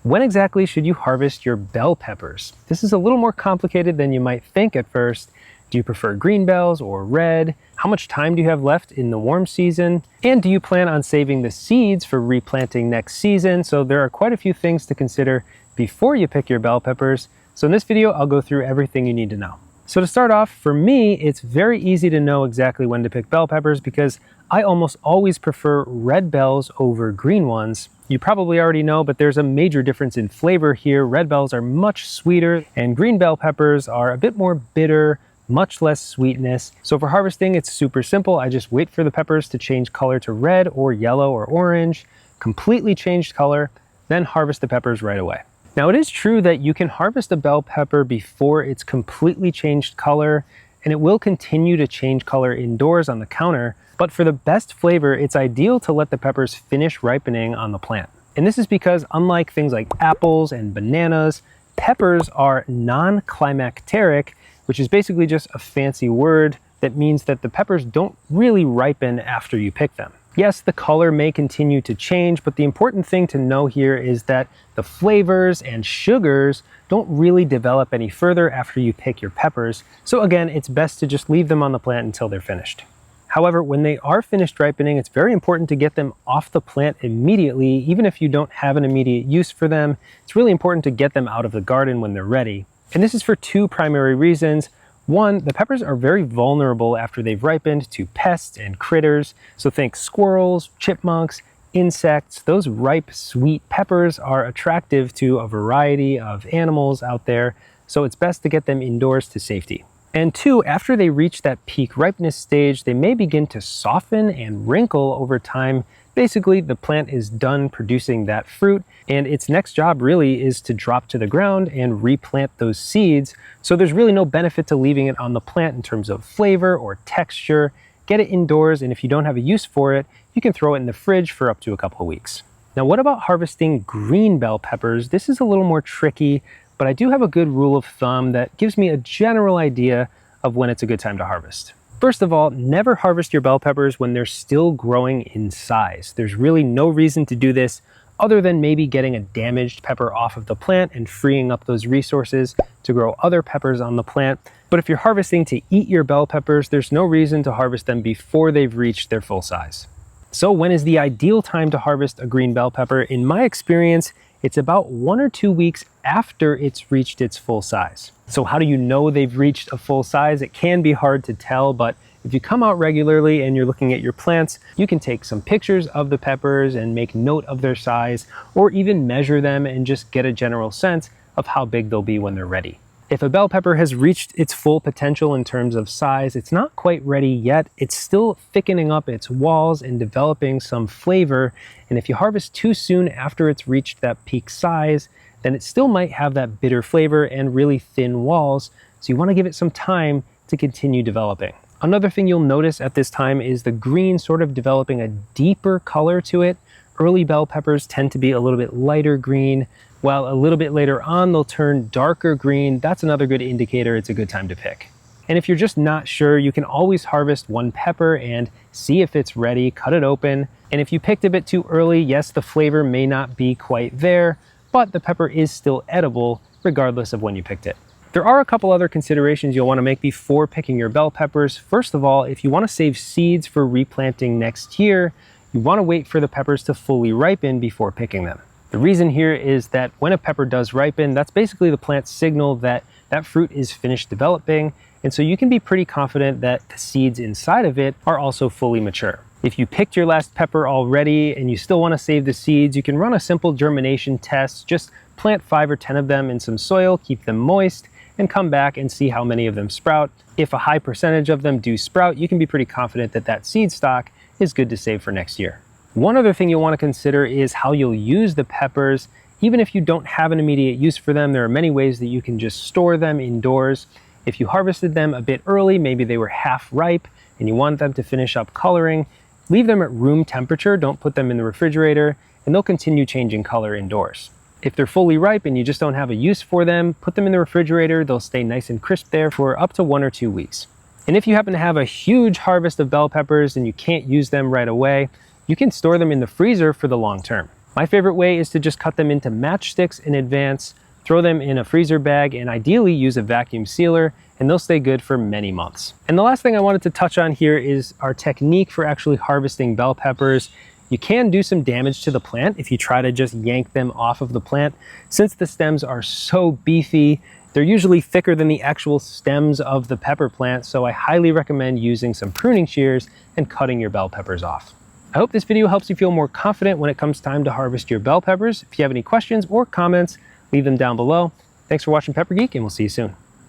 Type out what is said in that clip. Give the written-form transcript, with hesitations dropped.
When exactly should you harvest your bell peppers? This is a little more complicated than you might think at first. Do you prefer green bells or red? How much time do you have left in the warm season? And do you plan on saving the seeds for replanting next season? So there are quite a few things to consider before you pick your bell peppers. So in this video, I'll go through everything you need to know. So to start off, for me, it's very easy to know exactly when to pick bell peppers because I almost always prefer red bells over green ones. You probably already know, but there's a major difference in flavor here. Red bells are much sweeter and green bell peppers are a bit more bitter, much less sweetness. So for harvesting, it's super simple. I just wait for the peppers to change color to red or yellow or orange, completely changed color, then harvest the peppers right away. Now it is true that you can harvest a bell pepper before it's completely changed color, and it will continue to change color indoors on the counter, but for the best flavor, it's ideal to let the peppers finish ripening on the plant. And this is because unlike things like apples and bananas, peppers are non-climacteric, which is basically just a fancy word that means that the peppers don't really ripen after you pick them. Yes, the color may continue to change, but the important thing to know here is that the flavors and sugars don't really develop any further after you pick your peppers. So again, it's best to just leave them on the plant until they're finished. However, when they are finished ripening, it's very important to get them off the plant immediately. Even if you don't have an immediate use for them, it's really important to get them out of the garden when they're ready. And this is for two primary reasons. One, the peppers are very vulnerable after they've ripened to pests and critters. So think squirrels, chipmunks, insects. Those ripe, sweet peppers are attractive to a variety of animals out there. So it's best to get them indoors to safety. And two, after they reach that peak ripeness stage, they may begin to soften and wrinkle over time. Basically, the plant is done producing that fruit, and its next job really is to drop to the ground and replant those seeds. So there's really no benefit to leaving it on the plant in terms of flavor or texture. Get it indoors, and if you don't have a use for it, you can throw it in the fridge for up to a couple of weeks. Now, what about harvesting green bell peppers? This is a little more tricky, but I do have a good rule of thumb that gives me a general idea of when it's a good time to harvest. First of all, never harvest your bell peppers when they're still growing in size. There's really no reason to do this other than maybe getting a damaged pepper off of the plant and freeing up those resources to grow other peppers on the plant. But if you're harvesting to eat your bell peppers, there's no reason to harvest them before they've reached their full size. So when is the ideal time to harvest a green bell pepper? In my experience, it's about 1 or 2 weeks after it's reached its full size. So how do you know they've reached a full size? It can be hard to tell, but if you come out regularly and you're looking at your plants, you can take some pictures of the peppers and make note of their size, or even measure them and just get a general sense of how big they'll be when they're ready. If a bell pepper has reached its full potential in terms of size, it's not quite ready yet. It's still thickening up its walls and developing some flavor. And if you harvest too soon after it's reached that peak size, then it still might have that bitter flavor and really thin walls. So you want to give it some time to continue developing. Another thing you'll notice at this time is the green sort of developing a deeper color to it. Early bell peppers tend to be a little bit lighter green, while a little bit later on they'll turn darker green. That's another good indicator it's a good time to pick. And if you're just not sure, you can always harvest one pepper and see if it's ready, cut it open. And if you picked a bit too early, yes, the flavor may not be quite there, but the pepper is still edible regardless of when you picked it. There are a couple other considerations you'll want to make before picking your bell peppers. First of all, if you want to save seeds for replanting next year, you want to wait for the peppers to fully ripen before picking them. The reason here is that when a pepper does ripen, that's basically the plant's signal that that fruit is finished developing, and so you can be pretty confident that the seeds inside of it are also fully mature. If you picked your last pepper already and you still want to save the seeds, you can run a simple germination test. Just plant 5 or 10 of them in some soil, keep them moist, and come back and see how many of them sprout. If a high percentage of them do sprout, you can be pretty confident that that seed stock is good to save for next year. One other thing you'll want to consider is how you'll use the peppers. Even if you don't have an immediate use for them, there are many ways that you can just store them indoors. If you harvested them a bit early, maybe they were half ripe and you want them to finish up coloring, leave them at room temperature, don't put them in the refrigerator, and they'll continue changing color indoors. If they're fully ripe and you just don't have a use for them, put them in the refrigerator, they'll stay nice and crisp there for up to 1 or 2 weeks. And if you happen to have a huge harvest of bell peppers and you can't use them right away, you can store them in the freezer for the long term. My favorite way is to just cut them into matchsticks in advance, throw them in a freezer bag, and ideally use a vacuum sealer, and they'll stay good for many months. And the last thing I wanted to touch on here is our technique for actually harvesting bell peppers. You can do some damage to the plant if you try to just yank them off of the plant. Since the stems are so beefy, they're usually thicker than the actual stems of the pepper plant, so I highly recommend using some pruning shears and cutting your bell peppers off. I hope this video helps you feel more confident when it comes time to harvest your bell peppers. If you have any questions or comments, leave them down below. Thanks for watching Pepper Geek, and we'll see you soon.